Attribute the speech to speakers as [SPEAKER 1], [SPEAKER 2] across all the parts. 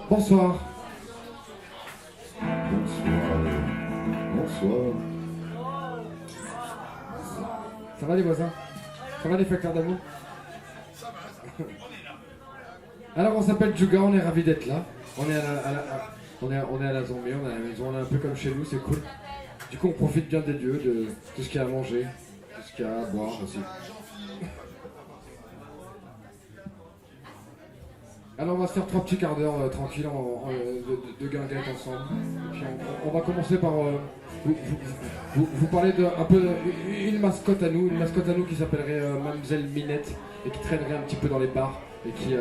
[SPEAKER 1] Bonsoir.
[SPEAKER 2] Bonsoir.
[SPEAKER 1] Ça va les voisins? Ça va les facteurs d'amour? Alors on s'appelle Juga, on est ravis d'être là. On est à la zombie, on est à la maison, on est un peu comme chez nous, c'est cool. Du coup on profite bien des lieux, de tout ce qu'il y a à manger, tout ce qu'il y a à boire aussi. Alors on va se faire 3 petits quarts d'heure tranquille de guinguettes ensemble. Et puis on va commencer par vous parler un peu une mascotte à nous qui s'appellerait Mademoiselle Minette et qui traînerait un petit peu dans les bars et qui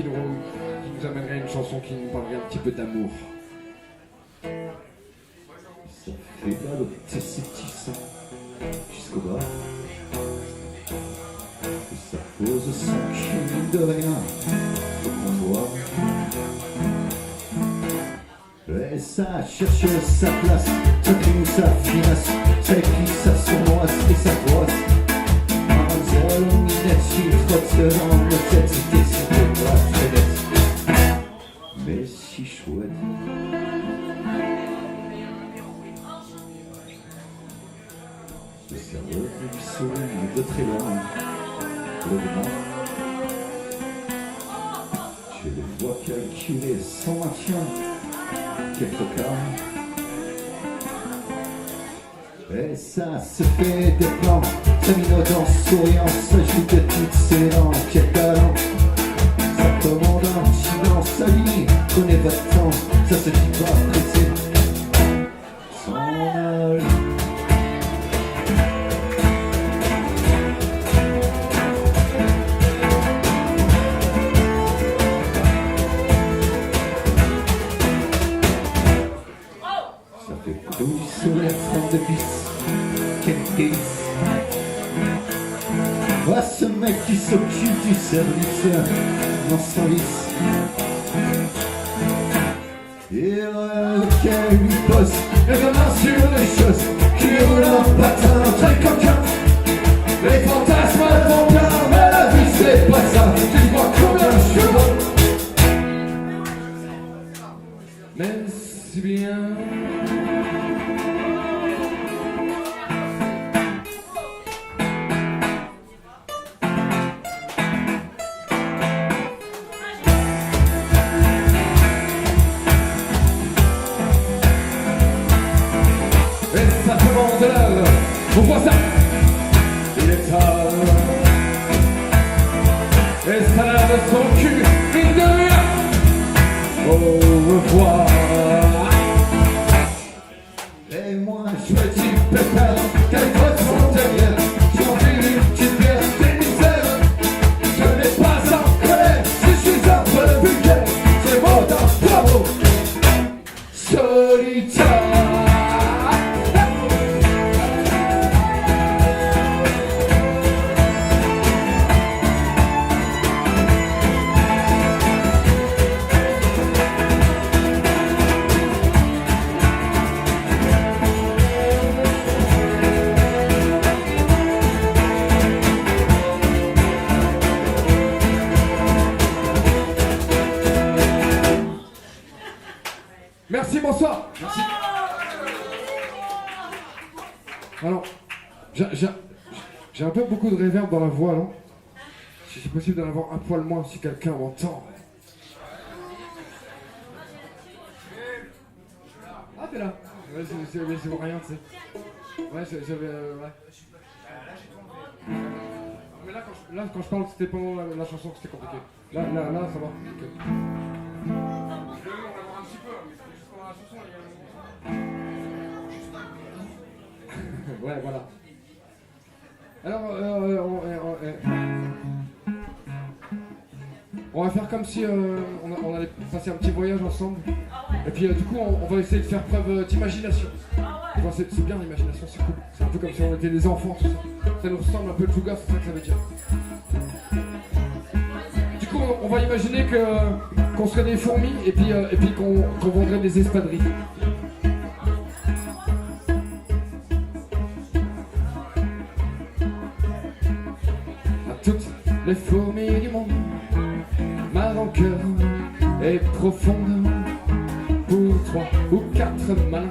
[SPEAKER 1] nous amènerait une chanson qui nous parlerait un petit peu d'amour.
[SPEAKER 2] Ça fait mal au petit sang jusqu'au bas. Et ça pose son cul de rien au comptoir. Et ça cherche sa place, ça crie sa finasse, ça écrit sa sournoise et sa brosse. Mademoiselle Minette, s'il frotte dans le tête, c'était si beau, très bête, mais si chouette. Le cerveau lui sourit de très loin, le vent. Je les vois calculer son maintien, quelque cas. Et ça se fait des plans, ça minaudant, souriant, ça joue de toutes ses langues, quel talent. Ça commande un silence, sa vie, connaît votre temps, ça se dit pas pressé. Son âge. De bis, quel délice. Vois ce mec qui s'occupe du service dans son vice. Il rêve qu'elle lui pose les mains sur les choses, qui roule en patin très coquin. Les fantasmes vont bien, mais la vie c'est pas ça. Dis-moi combien je chevaux.
[SPEAKER 1] Même si bien. On voit ça. Il est tard. Et ça lave son cul, mine de rien. Au revoir.
[SPEAKER 2] Et moi je me dis pépère, qu'elle vote son derrière. J'en fais une petite bière, des misères. Je n'ai pas en colère, je suis un peu vulgaire. C'est mon temps, bravo. Solitaire.
[SPEAKER 1] Merci, bonsoir. Merci. Alors, j'ai un peu beaucoup de réverb dans la voix, non? Si c'est possible d'en avoir un poil moins, si quelqu'un m'entend. Ah, t'es là. Ouais, c'est pour rien, tu sais. Ouais, j'avais... ouais. Mais là, quand je parle, c'était pendant la chanson que c'était compliqué. Là, ça va. Okay. Ouais, voilà. Alors, on va faire comme si on allait passer un petit voyage ensemble. Et puis du coup, on va essayer de faire preuve d'imagination. Enfin, c'est bien l'imagination, c'est cool. C'est un peu comme si on était des enfants, tout ça. Ça nous ressemble un peu le Juga, c'est ça que ça veut dire. Du coup, on va imaginer qu'on serait des fourmis et puis qu'on vendrait des espadrilles. À toutes les fourmis du monde, ma rancœur est profonde pour 3 ou 4 malins.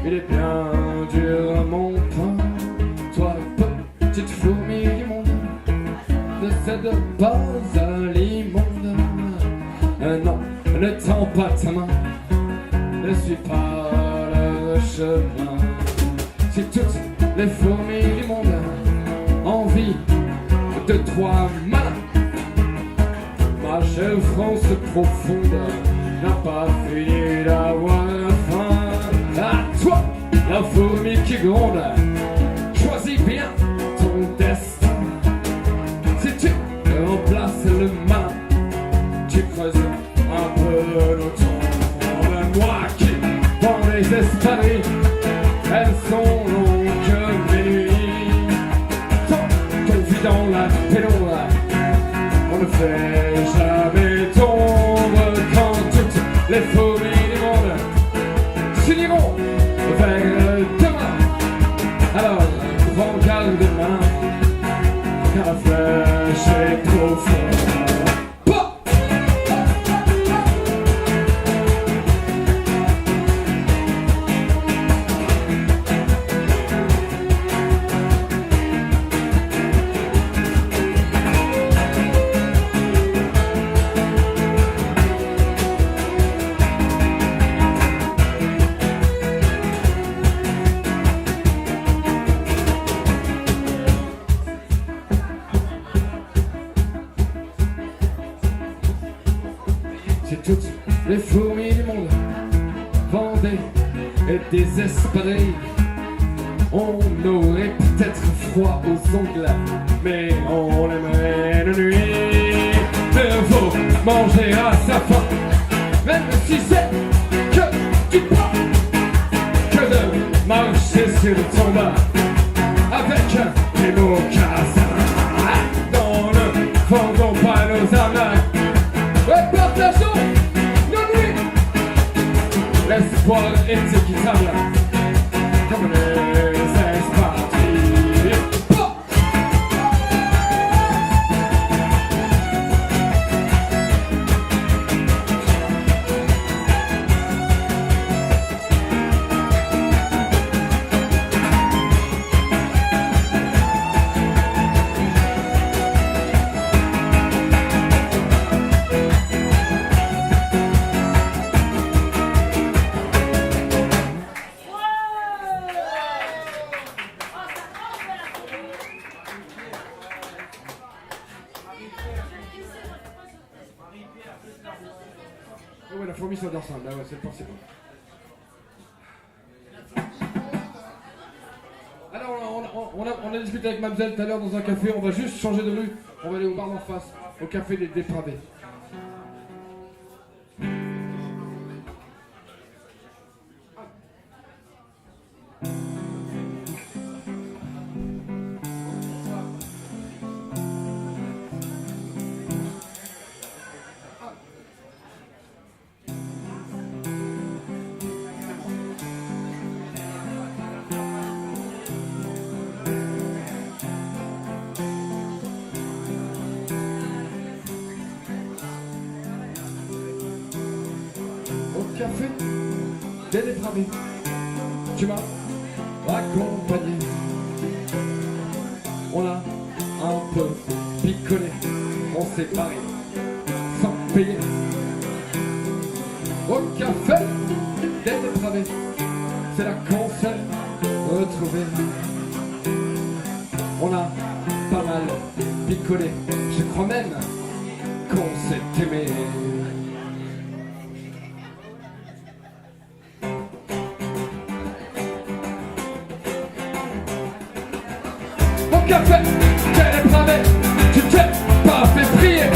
[SPEAKER 1] Il est bien dur mon pain, toi petite fourmi du monde, ne cède pas à l'immonde. Non, ne tends pas ta main, ne suis pas le chemin. Si toutes les fourmis du monde envie de 3 malins, ma chère France profonde n'a pas fini d'avoir faim. À toi, la fourmi qui gronde, choisis bien ton destin. Si tu remplaces le malin, tu creuses un peu le temps. Moi qui, dans les espadrilles, elles sont longues que mes nuits. Tant qu'on vit dans la pénombre, on ne fait jamais tomber. Quand toutes les fourmis du monde s'uniront vers demain, alors prends garde demain, car la flèche est trop forte. Si toutes les fourmis du monde vendaient des espadrilles, on aurait peut-être froid aux ongles, mais on aimerait la nuit. Mais faut manger à sa faim, même si c'est que du pain, que de marcher sur le tombe avec des mocassins. Non, ne vendons pas nos âmes, et partageons nos nuits. L'espoir est équitable, comme les espadrilles. Oh! Ouais, la fourmi s'endort ensemble, là, ouais, c'est le principe. Alors, on a discuté avec Mamzelle tout à l'heure dans un café, on va juste changer de rue, on va aller au bar d'en face, au café des Dépravés. Café des Dépravés, tu m'as accompagné. On a un peu picolé, on s'est barré sans payer. Au café des Dépravés, c'est là qu'on s'est retrouvés. On a pas mal picolé, je crois même qu'on s'est aimé. Café, t'es dépravé, tu t'es pas fait prier.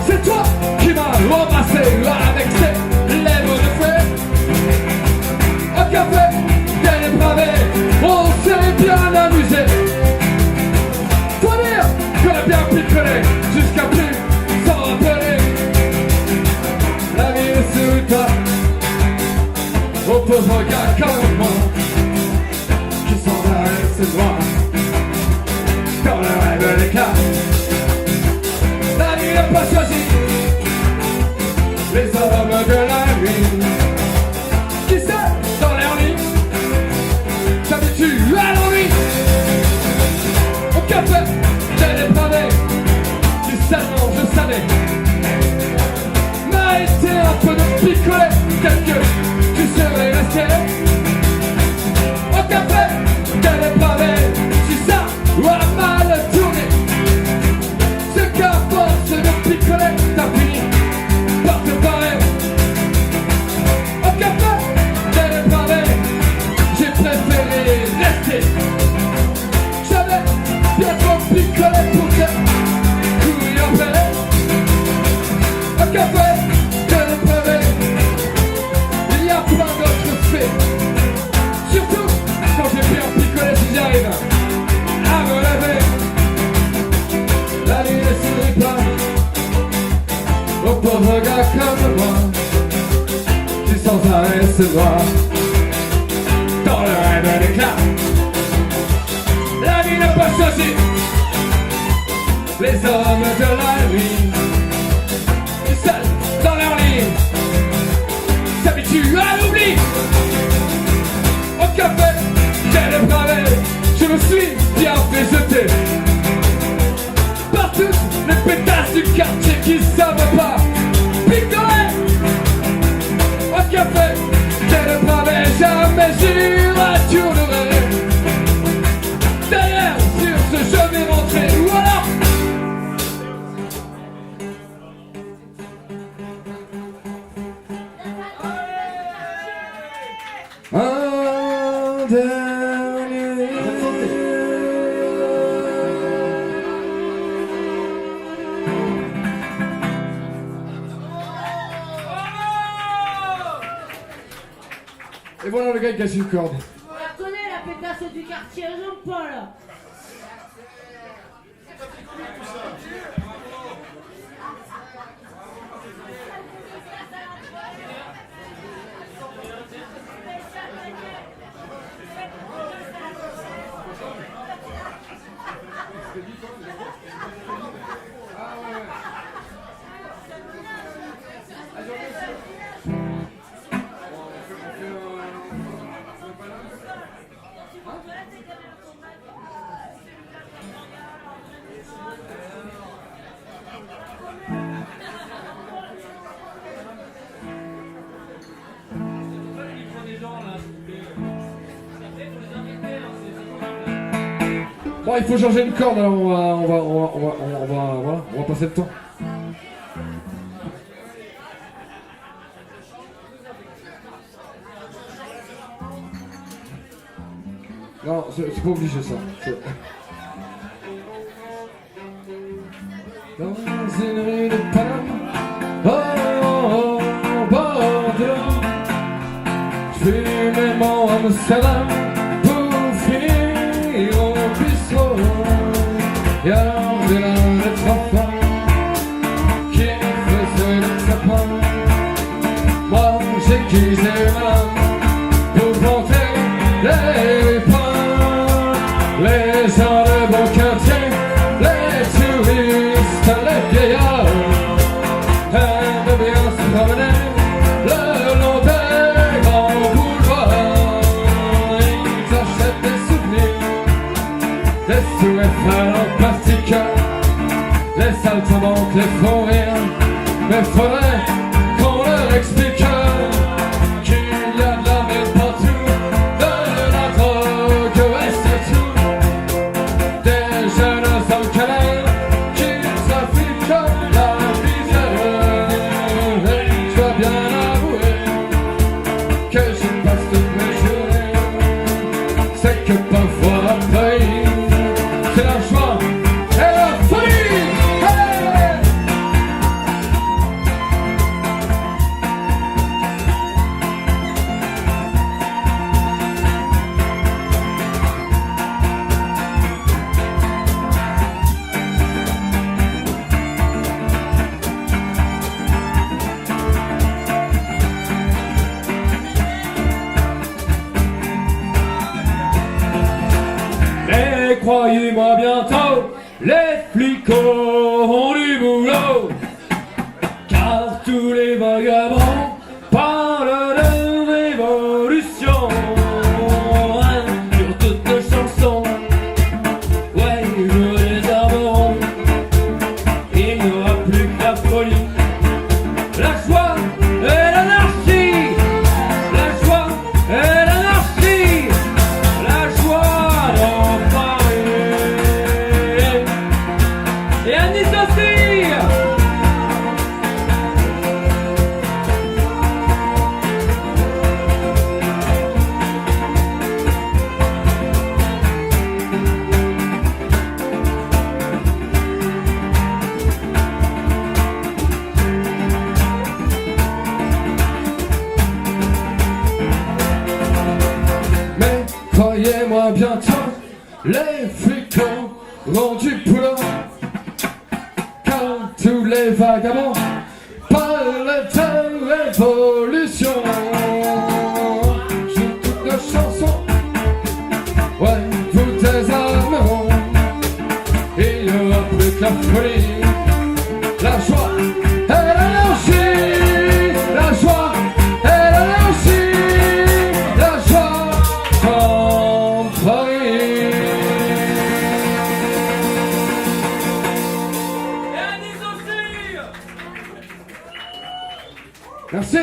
[SPEAKER 1] C'est toi qui m'as embrassé avec tes lèvres de feu. Au café, t'es dépravé, on s'est bien amusé. Faut dire qu'on a bien picolé jusqu'à plus s'en rappeler. La vie est sur toi, au pauvre gars comme moi, qui s'en va et se voit. t'as fini par te barrer. Au café, t'es dépravé, j'ai préféré rester. J'avais bien trop picolé pour te courir après. Au café, t'es dépravé, il y a plein d'autres faits. Surtout quand j'ai bien picolé, si j'arrive à me lever. La vie ne sourit pas aux pauvres gars comme moi qui sans arrêt se voient dans le rêve d'éclat. La vie n'a pas choisi les hommes de la nuit qui seuls dans leur lit s'habituent à l'oubli. Au café, j'ai dépravé, je me suis bien fait jeter par toutes les pétasses du quartier qui savent pas picoler. Au café, j'ai dépravé, jamais j'y retournerai. Derrière, sur ce je vais rentrer, ou alors un dernier. Et voilà le gars qui casse une corde.
[SPEAKER 3] On la connaît la pétasse du quartier, Jean-Paul.
[SPEAKER 1] Bon, il faut changer une corde, alors on va passer le temps. Non, c'est pas obligé ça. Dans une rue de Paname, au bord de l'eau, j'fumais mon Amsterdam pour finir au bistrot. Et alors j'ai là d'être enfant qui faisait le sapin. Moi j'ai quitté ma pour planter les pins. Les gens de bon quartier, les touristes, les vieillards aiment bien se promener le long des grands boulevards. Ils achètent des souvenirs, des sous-FR en plastique, les saltimbanques les font rire. Mais faudrait qu'on leur explique qu'il y a de la merde partout, de la drogue et surtout des jeunes hommes canins qui trafiquent la misère. Et je dois bien avouer que je passe toutes mes journées, c'est que parfois après c'est la joie et la folie. Hey! Mais croyez-moi bientôt, les flics auront du boulot, car tous les vagabonds parlent de révolution. Sur toutes nos chansons, ouais, nous les armerons. Il n'y aura plus que la folie, la joie et l'anarchie. La joie et l'anarchie, la joie d'en parler. Et Anis aussi, les flics ont du boulot. Quand tous les vagabonds parlent de révolution, jouent toutes nos chansons, ouais, vous désarmeront. Il n'y aura plus que la folie, la joie et l'anarchie, la joie et l'anarchie, la joie dans Paris. Merci.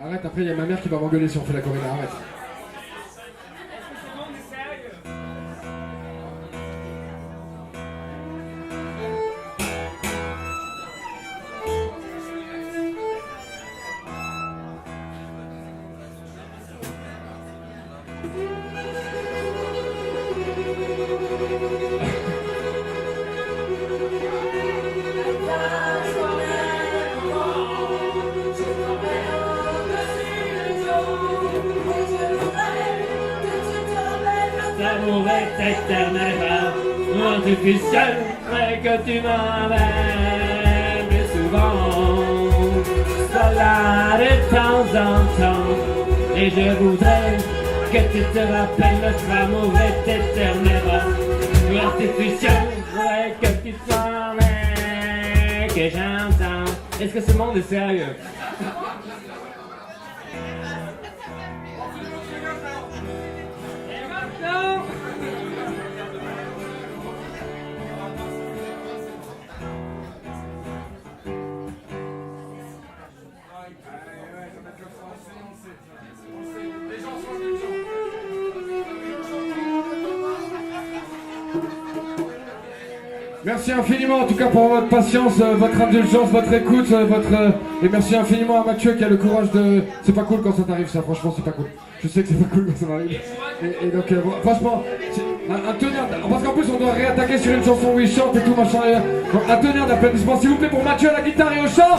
[SPEAKER 1] Arrête, après il y a ma mère qui va m'engueuler si on fait la corrida, arrête.
[SPEAKER 4] L'amour est éternel, artificiel, mais que tu m'emmènes plus souvent. Sois là de temps en temps, et je voudrais que tu te rappelles notre amour est éternel, artificiel, mais que tu t'emmènes, que j'entends. Est-ce que ce monde est sérieux?
[SPEAKER 1] Merci infiniment en tout cas pour votre patience, votre indulgence, votre écoute, et merci infiniment à Mathieu qui a le courage de... C'est pas cool quand ça t'arrive ça, franchement c'est pas cool. Je sais que c'est pas cool quand ça m'arrive. Et donc franchement, un tonnerre, parce qu'en plus on doit réattaquer sur une chanson où il chante et tout machin. Donc un tonnerre d'applaudissements s'il vous plaît pour Mathieu à la guitare et au chant.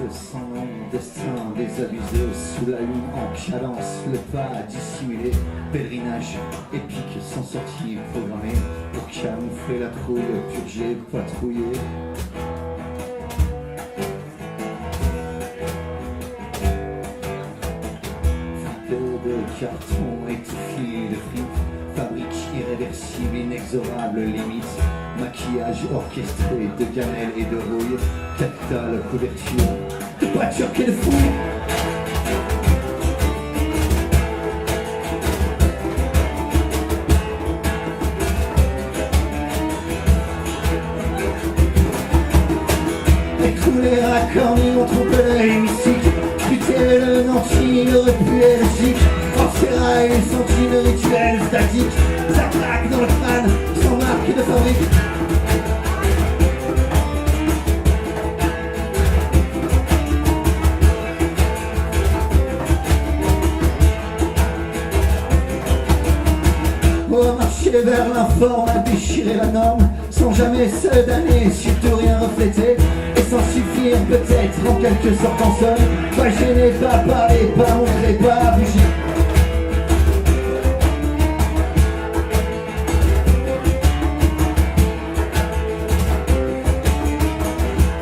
[SPEAKER 2] Sans nom, destin, désabusé sous la lune en cadence, le pas dissimulé, pèlerinage épique sans sortie programmée pour camoufler la trouille, purger, patrouiller. Flipper de carton, étouffi de frites, fabrique irréversible, inexorable limite. Maquillage orchestré de cannelle et de rouille, capitale couverture de pâture qu'elle fouille. Et tous les raccords m'ont trompé l'hémicycle. Putain, le nanti aurait pu être chic. En ferraille, les sentiers rituels statiques. Ça claque dans le crâne, sans marque de fabrique. marcher vers l'informe, à déchirer la norme, sans jamais se damner, surtout rien refléter, et sans suffire peut-être en quelque sorte en somme. Pas gêner, pas parler, pas montrer, pas bouger.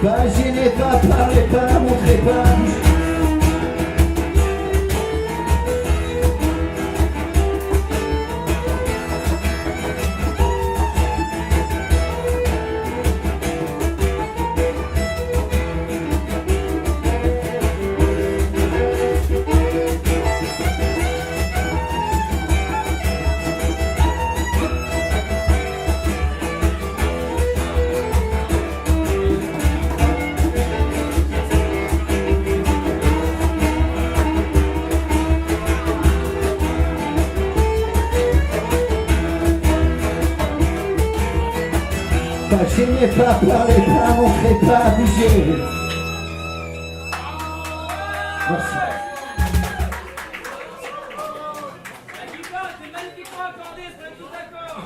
[SPEAKER 2] Pas gêner, pas parler, pas montrer, pas bouger. Pas gêner, pas parler, pas montrer, pas bouger. Merci.
[SPEAKER 4] C'est magnifiquement accordé, c'est tout d'accord.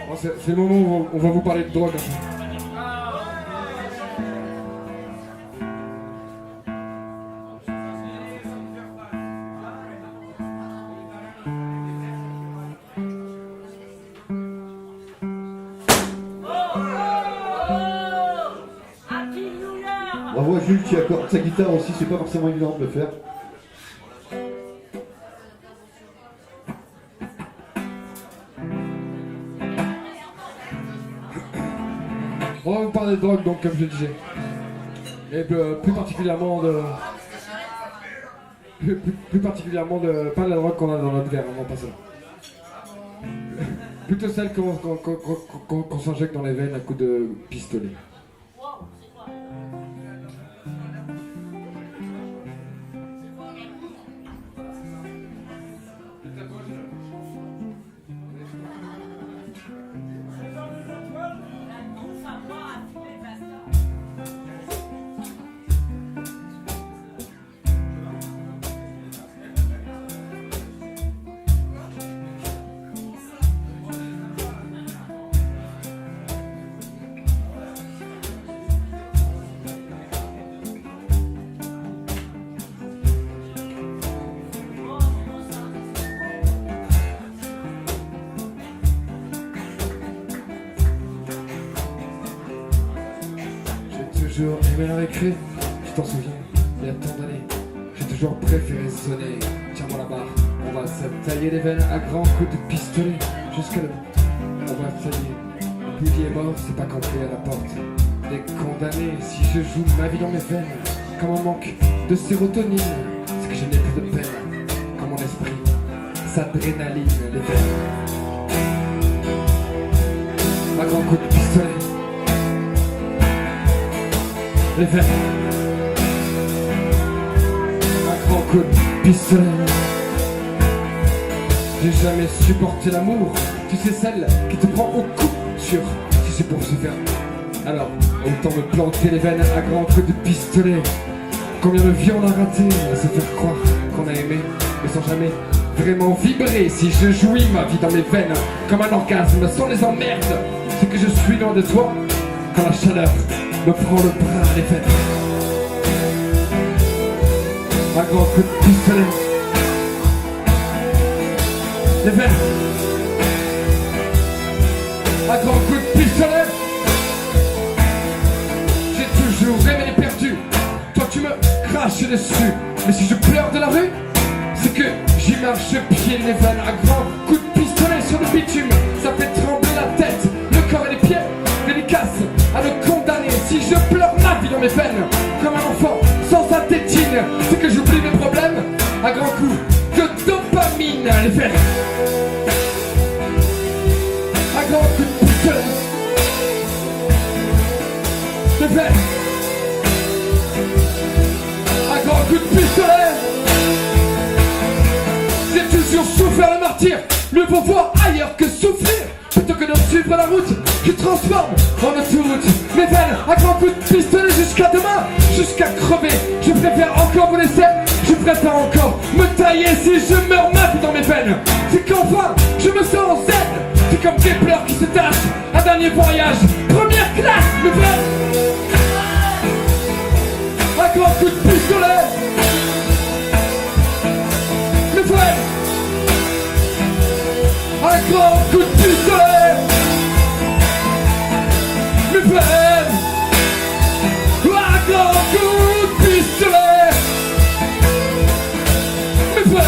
[SPEAKER 1] Bon, c'est le moment où on va vous parler de drogue.
[SPEAKER 2] Bravo à Jules qui accorde sa guitare aussi, c'est pas forcément évident de le faire.
[SPEAKER 1] On va vous parler de drogue, donc, comme je le disais. Et plus particulièrement de... Plus particulièrement de... Pas de la drogue qu'on a dans notre verre, non, pas ça. Plutôt celle qu'on s'injecte dans les veines à coups de pistolet. J'ai toujours aimé la récré, tu t'en souviens, il y a tant d'années. J'ai toujours préféré sonner, tiens-moi la barre. On va se tailler les veines à grands coups de pistolet. Jusqu'à là, on va tailler. Le plus est mort, c'est pas campé à la porte des condamnés. Si je joue ma vie dans mes veines, comme un manque de sérotonine, c'est que je n'ai plus de peine, comme mon esprit s'adrénaline les veines. À grands coups de pistolet. Les veines, un grand coup de pistolet. J'ai jamais supporté l'amour, tu sais celle qui te prend au cou sûr. Si c'est pour se faire, alors autant me planter les veines à grands coups de pistolet. Combien de vies on a raté à se faire croire qu'on a aimé, mais sans jamais vraiment vibrer. Si je jouis ma vie dans mes veines comme un orgasme sans les emmerdes, c'est que je suis loin de toi quand la chaleur me prend le bras à les veines. Un grand coup de pistolet. Les veines. Un grand coup de pistolet. J'ai toujours aimé les perdus. Toi tu me craches dessus. Mais si je pleure de la rue, c'est que j'y marche pieds les veines. Un grand coup de pistolet sur le bitume. Ça fait trembler la tête, le corps et les pieds. Délicace à le condamner. Si je pleure ma vie dans mes veines comme un enfant sans sa tétine, c'est que j'oublie mes problèmes à grands coups de dopamine. Les veines. Un grand coup de pistolet. Les veines. Un grand coup de pistolet. J'ai toujours souffert le martyr. Mieux vaut voir ailleurs que souffrir. Plutôt que de suivre la route, je transforme en autoroute mes veines à grands coups de pistolet jusqu'à demain, jusqu'à crever. Je préfère encore vous laisser, je préfère encore me tailler si je meurs maintenant dans mes veines. C'est qu'enfin, je me sens zen. C'est comme des pleurs qui se tachent, un dernier voyage, première classe, mes veines. Un grand coup de pistolet, mes veines. Un grand coup de pistolet, mes veines. Un grand coup de pistolet, mes veines.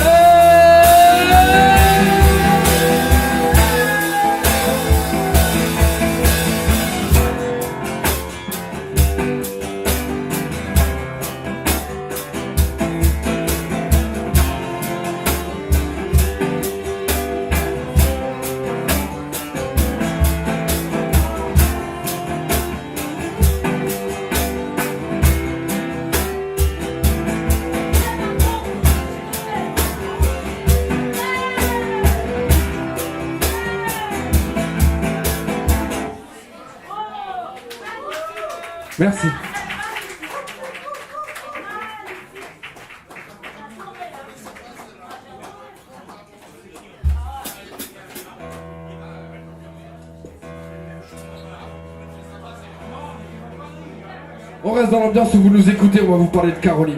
[SPEAKER 1] Merci. On reste dans l'ambiance où vous nous écoutez, on va vous parler de Caroline.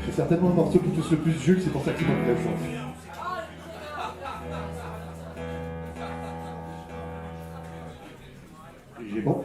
[SPEAKER 2] C'est certainement le morceau qui touche le plus Jules, c'est pour ça qu'il m'a fait fort. J'ai bon.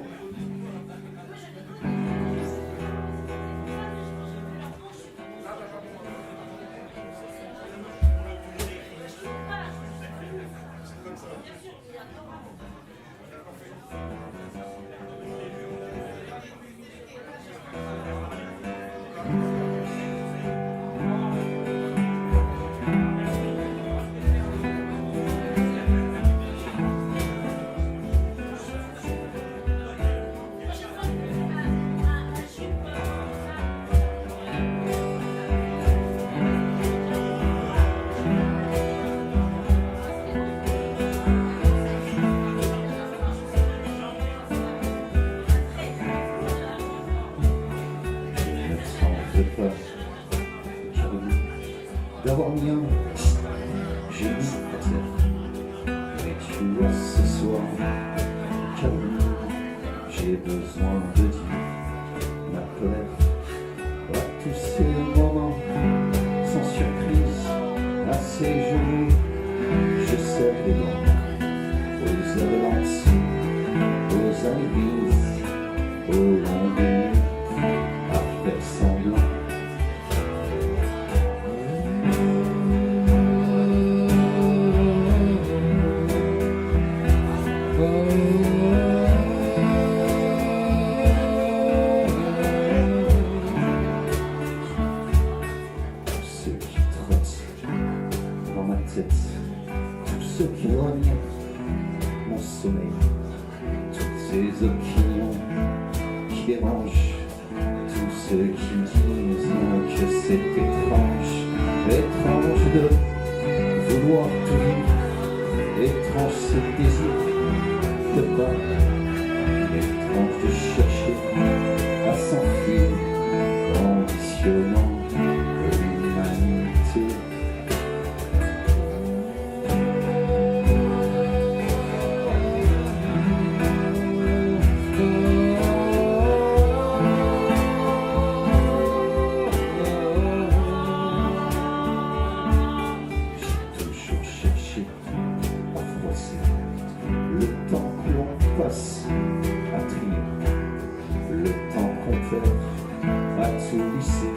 [SPEAKER 2] D'avoir mis un génie à terre. Mais tu vois ce soir, Caroline, j'ai besoin de dire ma colère à tous ces moments sans surprise, à ces jours, je serre les dents aux avalanches, aux anivis, aux longues nuits, à faire semblant. Tout ce qui rogne mon sommeil, toutes ces opinions qui dérangent, tous ceux qui disent que c'est étrange, étrange de vouloir tout vivre, étrange ce désir de pas, étrange de chercher à s'enfuir, ambitionnant l'humanité. À trier le temps qu'on perd à tout lycée.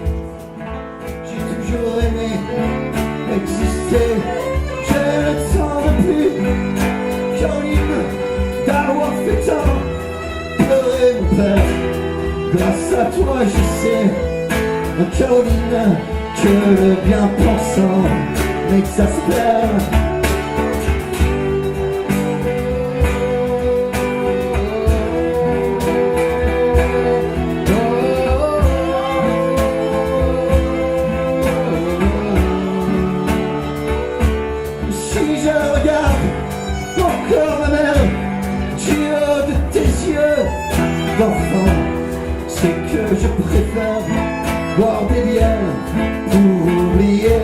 [SPEAKER 2] J'ai toujours aimé exister, j'ai le temps depuis Caroline d'avoir fait tant pleurer mon père. Grâce à toi je sais, Caroline, que le bien pensant m'exaspère. Si je regarde encore ma mère du haut de tes yeux d'enfant, c'est que je préfère boire des bières pour oublier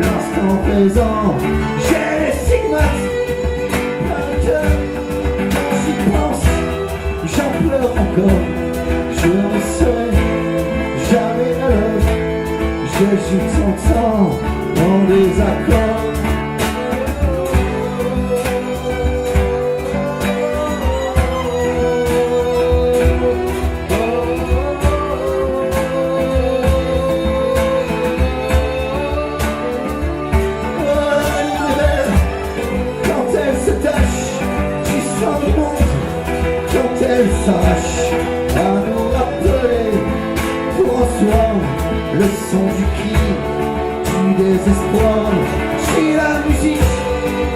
[SPEAKER 2] l'instant présent. J'ai les stigmates plein le cœur, quand j'y pense, j'en pleure encore. Je ne serai jamais à l'heure, je joue son temps en désaccord. Elle s'arrache à nous rappeler pour en soi le son du cri, du désespoir. Si la musique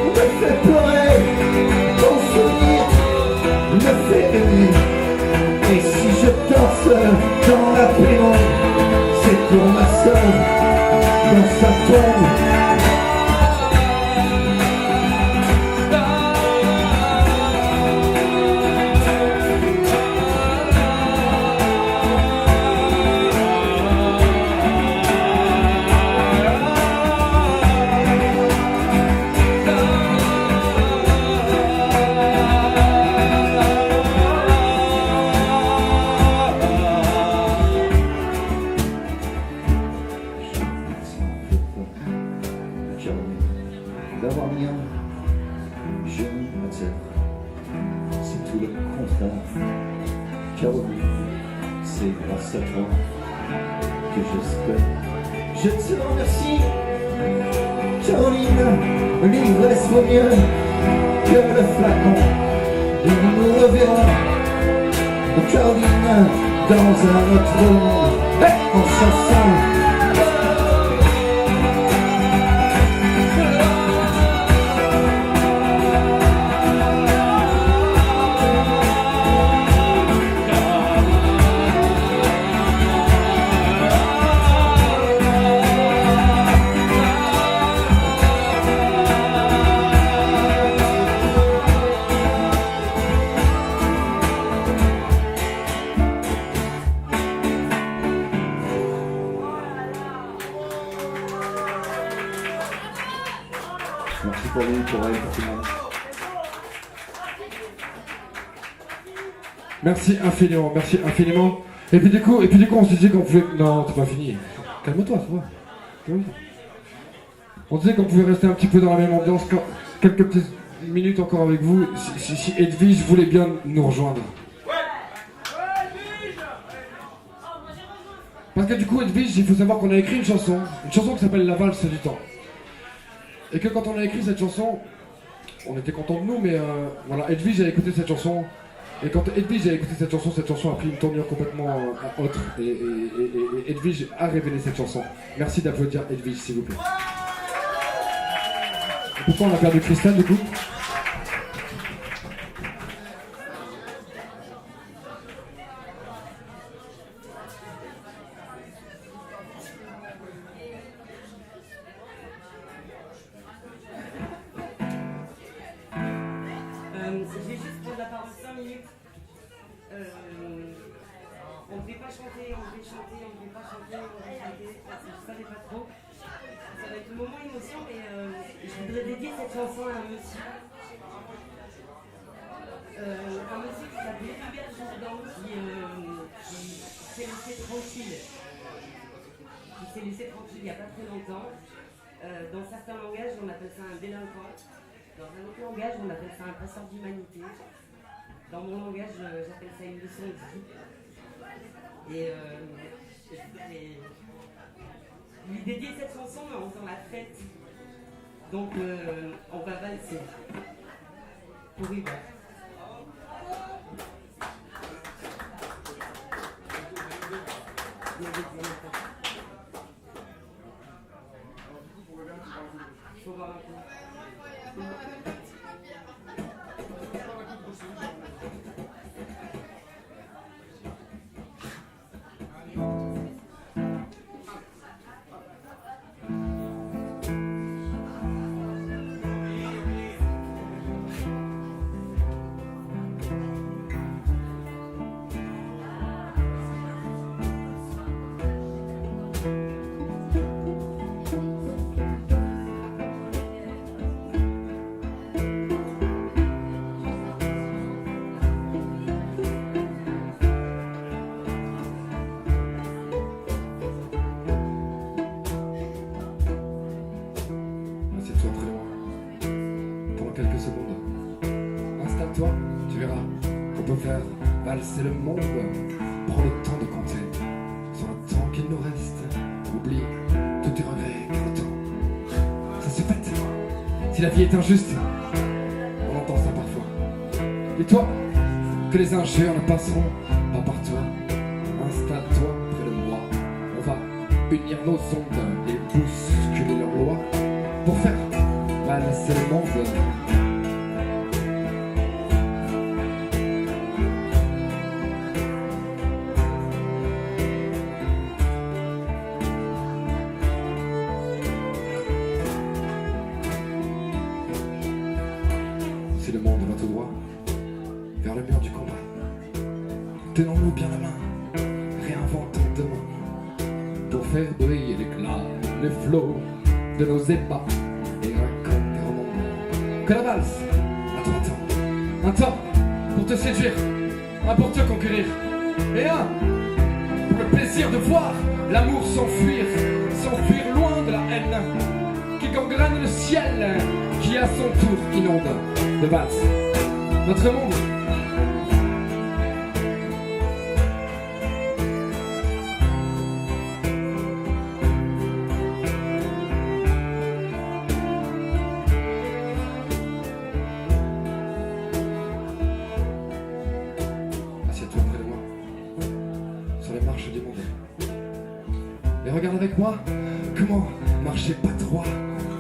[SPEAKER 2] me fait pleurer, ton souvenir me fait aimer. Et si je danse dans la pénombre, c'est pour ma sœur dans sa tombe. D'avoir rien, je m'attire. C'est tout le contraire. Caroline, c'est grâce à toi que j'espère. Je te remercie, Caroline. L'ivresse vaut mieux que le flacon. Et nous reverrons, Caroline, dans un autre monde, en chanson. Merci pour lui, pour elle, pour tout le monde.
[SPEAKER 1] Merci infiniment. Et puis du coup, on se disait qu'on pouvait... Non, c'est pas fini. Calme-toi, ça va. Calme-toi. On disait qu'on pouvait rester un petit peu dans la même ambiance, quelques petites minutes encore avec vous, si Edwige voulait bien nous rejoindre. Parce que du coup, Edwige, il faut savoir qu'on a écrit une chanson qui s'appelle La valse du temps. Et que quand on a écrit cette chanson, on était content de nous, mais voilà, Edwige a écouté cette chanson. Et quand Edwige a écouté cette chanson a pris une tournure complètement autre. Et Edwige a révélé cette chanson. Merci d'applaudir Edwige, s'il vous plaît. Et pourquoi on a perdu Christelle, du coup ?
[SPEAKER 5] Je vais juste prendre la parole 5 minutes. On ne devait pas chanter, on devait chanter, on ne devait pas chanter, on devait chanter, parce que je ne savais pas trop. Ça va être le moment émotion, mais je voudrais dédier cette chanson à un monsieur. Un monsieur qui s'appelait Hubert Jourdan, qui s'est laissé tranquille. Qui s'est laissé tranquille il n'y a pas très longtemps. Dans certains langages, on appelle ça un délinquant. Dans un autre langage, on appelle ça un passeur d'humanité. Dans mon langage, j'appelle ça une leçon de vie. Et je voudrais lui dédier cette chanson en faisant la fête. Donc, on va valser pour Hubert. Il faut voir un peu.
[SPEAKER 1] quelques secondes. Installe-toi, tu verras qu'on peut faire valser le monde. Prends le temps de compter sur le temps qu'il nous reste. Oublie tous tes regrets, car le temps, ça se fête. Si la vie est injuste, on entend ça parfois. Dis-toi que les injures ne passeront pas par toi. Installe-toi près de moi. On va unir nos ondes et bousculer leurs lois pour faire valser le monde. Si le monde va tout droit vers le mur du combat, tenons-nous bien la main, réinventons demain pour faire briller l'éclat, les flots de nos ébats et raconter au monde que la valse a 30 ans. Un temps pour te séduire, un pour te conquérir et un pour le plaisir de voir l'amour s'enfuir loin de la haine qui gangrène le ciel, qui à son tour inonde de valse notre monde. Assieds-toi près de moi, sur les marches du monde, et regarde avec moi comment marcher pas droit,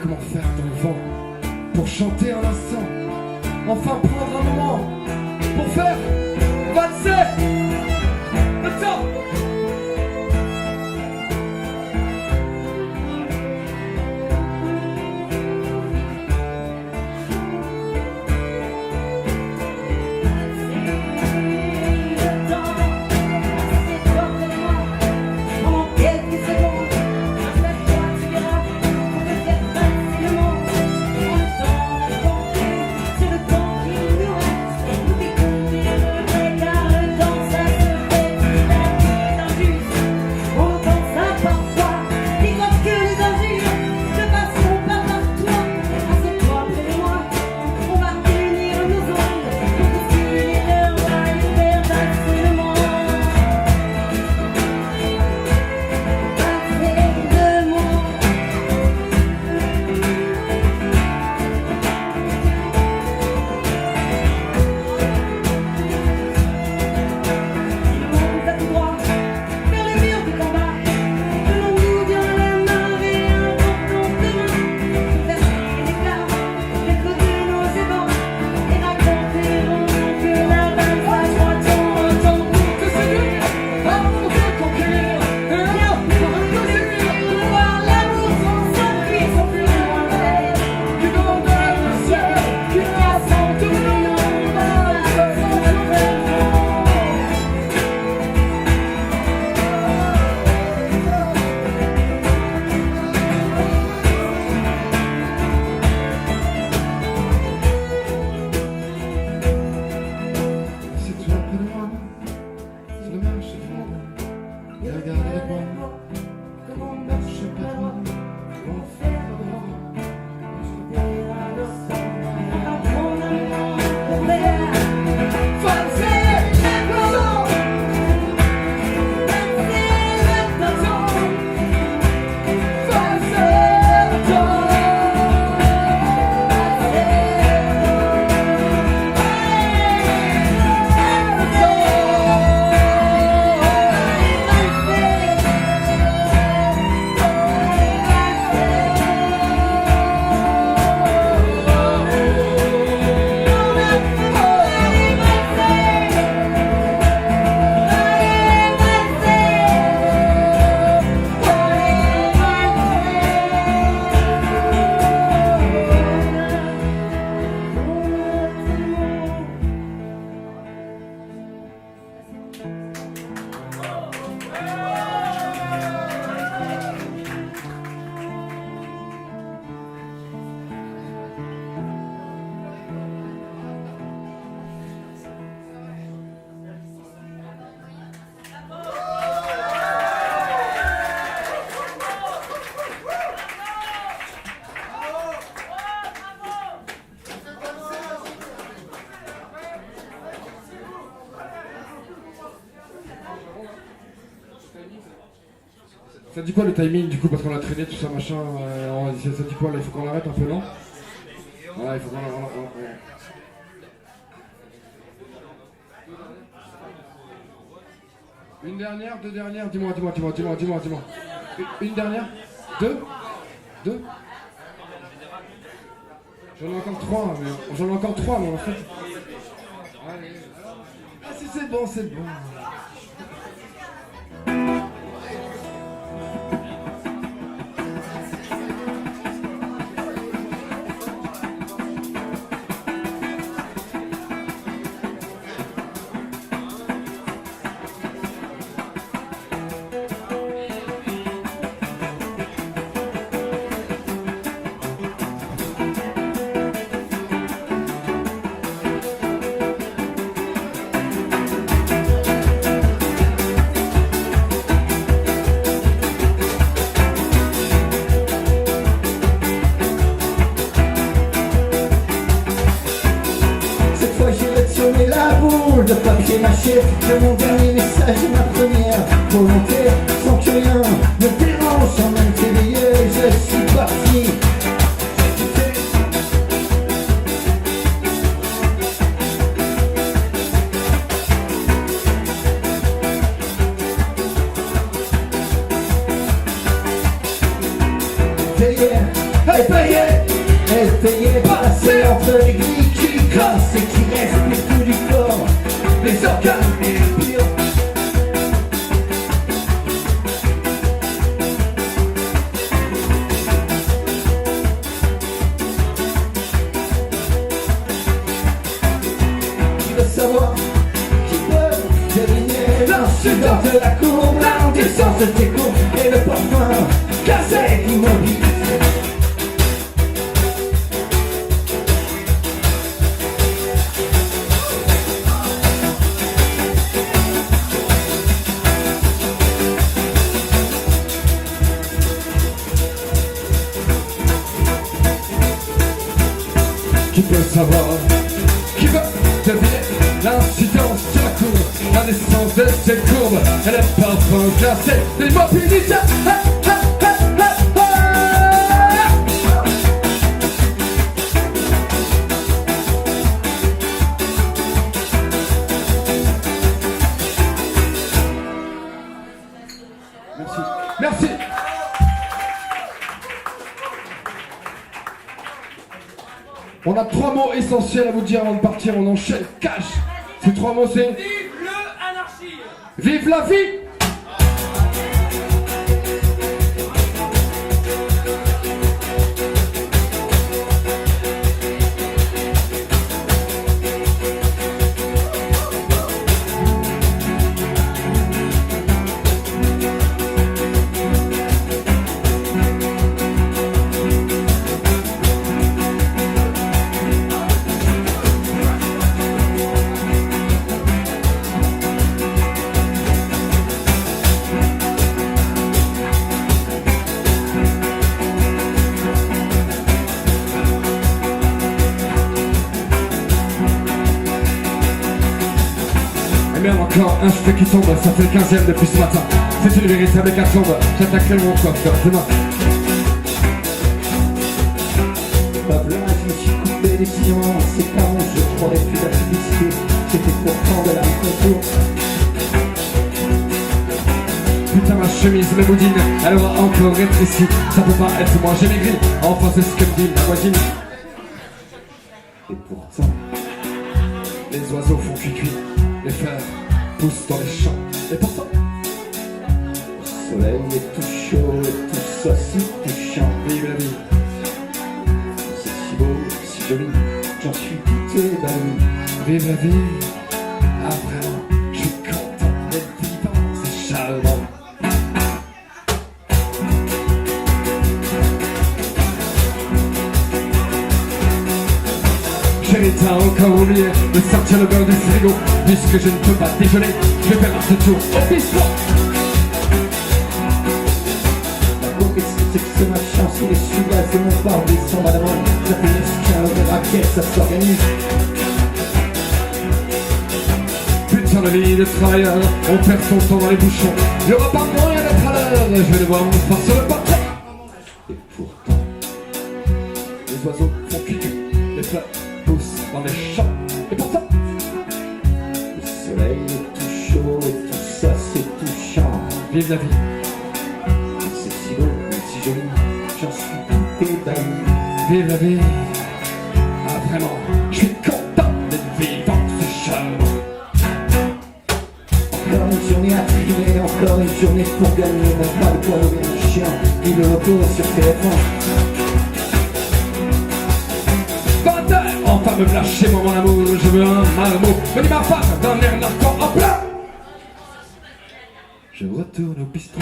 [SPEAKER 1] comment faire dans le vent pour chanter un instant, enfin prendre un moment pour faire valser le temps. Ça dit quoi le timing du coup parce qu'on a traîné tout ça machin ça dit quoi là il faut qu'on arrête un peu non? Ouais il faut qu'on arrête. Une dernière, deux dernières, dis-moi. Une dernière? Deux? J'en ai encore trois mais en fait. Allez. Ah si c'est bon.
[SPEAKER 2] De papier mâché, de mon dernier message et ma première volonté, sans que rien me dérange, sans même t'éveiller, je suis parti. Payé, passer entre les grilles qui cassent et qui restent tout du corps. Les organes et le pire. Qui veut savoir, qui peut deviner l'incident de la courbe, l'indécence de tes courbes et le parfum cassé immobile.
[SPEAKER 1] Qui peut savoir, qui veut deviner l'incidence de la courbe, la naissance de ces courbes et le parfum glacé de l'immobilité. Merci. On a 3 mots essentiels à vous dire avant de partir, on enchaîne cash. Ces 3 mots c'est
[SPEAKER 4] Vive le anarchie.
[SPEAKER 1] vive la vie. Encore un cheveu qui tombe, ça fait le 15e depuis ce matin. C'est une véritable hécatombe, j'attaquerai mon coiffeur demain.
[SPEAKER 2] Pas blanc, je me suis coupé les sillences, c'est pas mon jeu, je croirais plus la publicité, c'était pourtant de la contour.
[SPEAKER 1] Putain ma chemise, ma boudine, elle aura encore rétréci. Ça peut pas être moi, j'ai maigri, enfin c'est ce que me dit ma voisine.
[SPEAKER 2] Et pourtant,
[SPEAKER 1] les oiseaux font cuit, les fleurs poussent dans les champs. Et pourtant,
[SPEAKER 2] le soleil est tout chaud et tout ça si touchant.
[SPEAKER 1] vive la vie.
[SPEAKER 2] C'est si beau, si joli, j'en suis tout ébanoui.
[SPEAKER 1] Vive la vie. Ah vraiment, je suis content d'être vivant, c'est charmant. J'ai l'état encore oublié de sortir le beurre du frigo. Puisque je ne peux pas déjeuner, je vais faire un petit tour au bistrot.
[SPEAKER 2] Oh, qu'est-ce que c'est que ce machin sous les sous-gaz de mon bar, des sans madame, ça fait une escale de raquettes, ça s'organise.
[SPEAKER 1] Putain putain la vie de travailleur, on perd son temps dans les bouchons. Il y aura pas moyen d'être à l'heure, je vais devoir me faire sur le parquet. Et pourtant, les oiseaux font cucu, les fleurs poussent dans les champs. Et pourtant,
[SPEAKER 2] Le soleil est tout chaud et tout ça c'est touchant.
[SPEAKER 1] vive la vie.
[SPEAKER 2] C'est si beau et si joli, j'en suis tout ébahi.
[SPEAKER 1] Vive la vie. Ah vraiment, je suis content d'être vivant ce charme.
[SPEAKER 2] Encore une journée à trimer, encore une journée pour gagner. Même pas de quoi nourrir un chien, ni le loto sur téléphone.
[SPEAKER 1] Enfin me lâcher moi mon amour, je veux un marmot. Venez ma part d'un air narquant en plein. Je retourne au bistrot.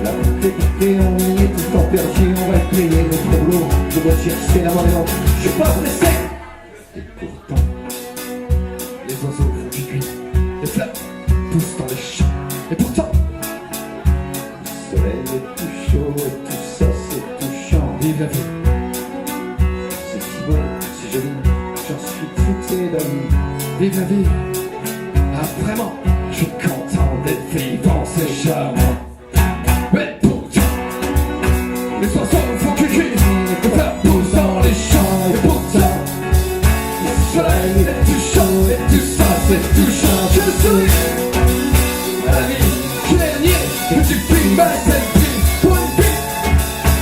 [SPEAKER 2] La compétition, on y est tout le temps perdu, on va le payer notre boulot. Je dois chercher la moyenne, je suis pas pressé.
[SPEAKER 1] Et pourtant, les oiseaux font cuicui, les fleurs poussent dans les champs. Et pourtant,
[SPEAKER 2] Le soleil est tout chaud et tout ça c'est touchant.
[SPEAKER 1] vive la vie.
[SPEAKER 2] C'est si beau, si joli, j'en suis tout ébahi.
[SPEAKER 1] Vive la vie. Ah vraiment, je suis content d'être vivant, c'est charmant. Mais pourtant, les oiseaux font cuicui, les fleurs poussent dans les champs. Et pourtant, le soleil est tout chaud et tout ça c'est touchant. Je souris à la vie, je l'ai nié, que tu filmes cette vie pour une vie.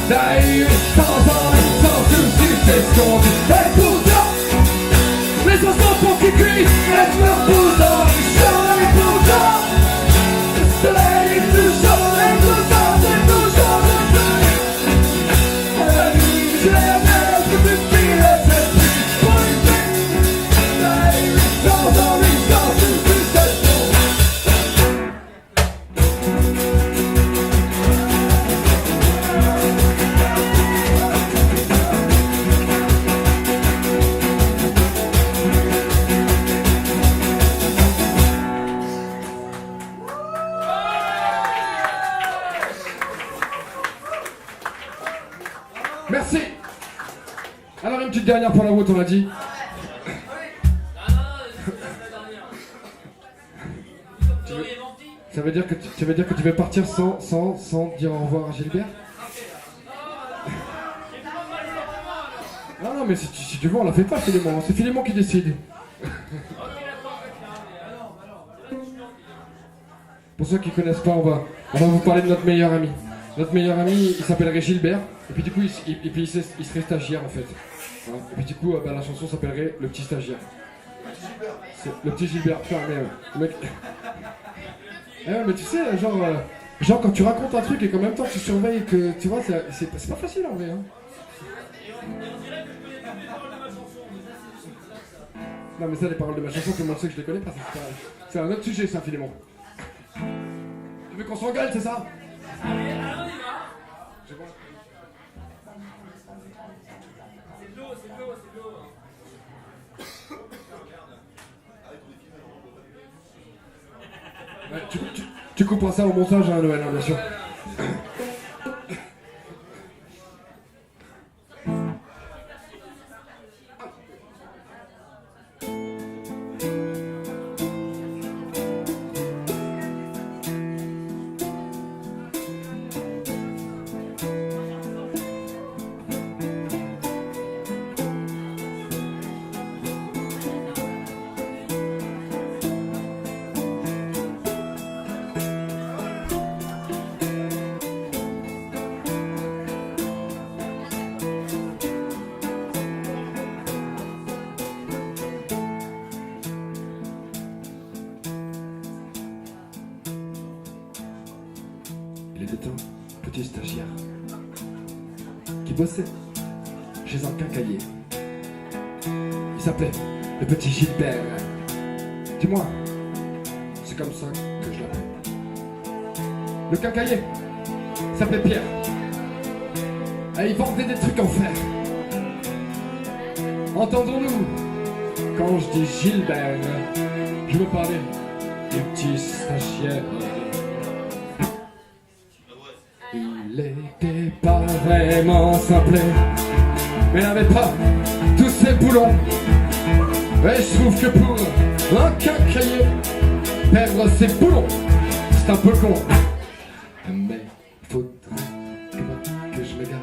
[SPEAKER 1] D'ailleurs, sans en sans souci, c'est ce qu'on dit. Et pourtant, les oiseaux font cuicui, les fleurs poussent dans les champs. Et pourtant, le soleil est tout chaud et tout ça c'est touchant. À la vie, je l'ai nié, que tu filmes cette vie pour une vie. D'ailleurs, sans souci, c'est ce qu'on dit. Merci. Alors une petite dernière pour la route, on l'a dit. Ça veut dire que tu veux partir sans dire au revoir à Gilbert? Non mais si tu veux on la fait pas Philémon, c'est Philémon qui décide. Pour ceux qui connaissent pas, on va vous parler de notre meilleur ami. Notre meilleur ami, il s'appellerait Gilbert, et puis du coup, il serait stagiaire en fait. Hein, et puis du coup, la chanson s'appellerait Le Petit Stagiaire. C'est le petit Gilbert, putain, mais le mec... Eh ouais, mais tu sais, genre quand tu racontes un truc et qu'en même temps tu surveilles que, tu vois, c'est pas facile en vrai. Hein. Non mais ça, les paroles de ma chanson, tout le monde sait que je les connais pas, c'est un autre sujet ça, Philémon. Tu veux qu'on s'engueule, c'est ça?
[SPEAKER 4] Allez, on y va.
[SPEAKER 1] C'est bon.
[SPEAKER 4] C'est de l'eau, c'est de l'eau, c'est de l'eau.
[SPEAKER 1] Ouais, tu couperas ça au montage, hein, Noël, hein, bien sûr. Il était un petit stagiaire qui bossait chez un quincaillier. Il s'appelait le petit Gilbert. Dis-moi, c'est comme ça que je l'appelle. Le quincaillier s'appelait Pierre. Et il vendait des trucs en fer. Entendons-nous, quand je dis Gilbert, je veux parler du petit stagiaire. Il était pas vraiment simple, mais n'avait pas tous ses boulons. Et je trouve que pour un quincaillier, perdre ses boulons, c'est un peu con. Mais faudrait que je m'égare.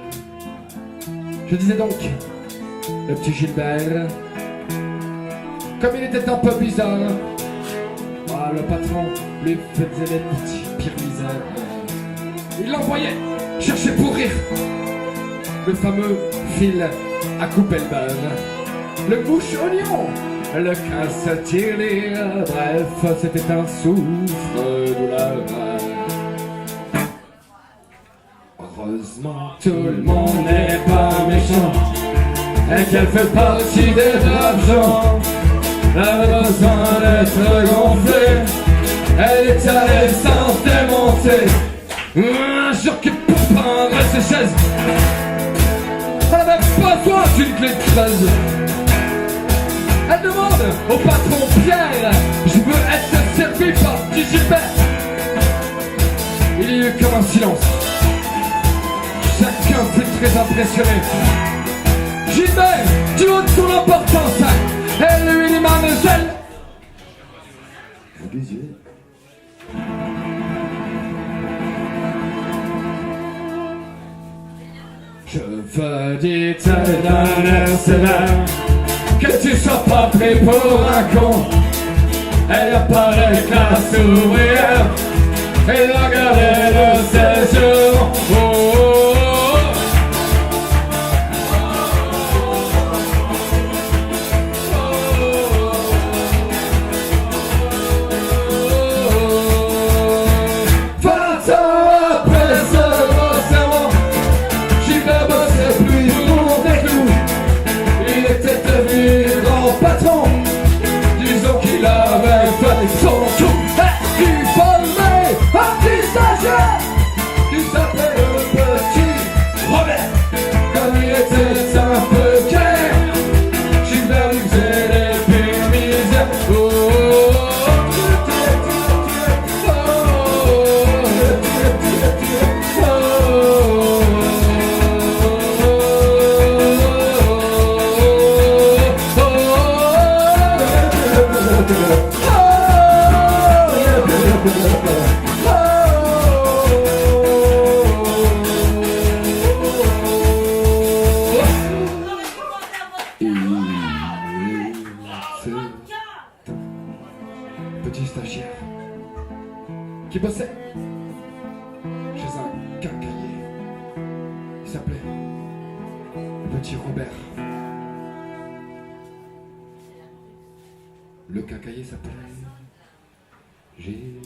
[SPEAKER 1] Je disais donc, le petit Gilbert, comme il était un peu bizarre, le patron lui faisait des petits pires misères. Il l'envoyait chercher pour rire le fameux fil à couper le beurre, le bouche oignon, le casse tirelire, bref, c'était un souffre-douleur. Heureusement, tout le monde n'est pas méchant et qu'elle fait partie des braves gens. Elle avait besoin d'être gonflée, elle est à l'essence démontée. Un jour qui pour prendre ses chaises, elle avait besoin d'une clé de 13. Elle demande au patron Pierre, je veux être servi par du Gilbert. Il y eut comme un silence, chacun fut très impressionné. Gilbert, du haut de son importance, elle lui dit mademoiselle.
[SPEAKER 2] Vous disiez.
[SPEAKER 1] Je veux dire te donner cela, que tu sois pas pris pour un con. Elle apparaît classe ouvrière et la galère de ses jours. Oh, oh, oh. Petit stagiaire qui bossait chez un quincaillier. Il s'appelait Petit Robert. Le quincaillier s'appelait Gilles.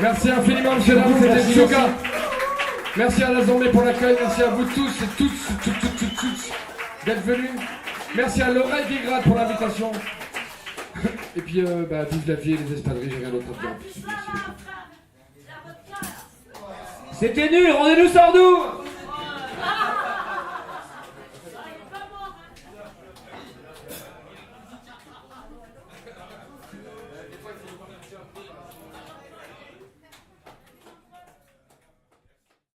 [SPEAKER 1] Merci infiniment, monsieur Dames, c'était Tsuga. Merci à la journée pour l'accueil, merci à vous tous et toutes d'être venus. Merci à l'oreille des grades pour l'invitation. Et puis, vive la vie et les espadrilles, j'ai rien d'autre à dire. Merci beaucoup.
[SPEAKER 4] C'était nul, rendez-nous Sardou.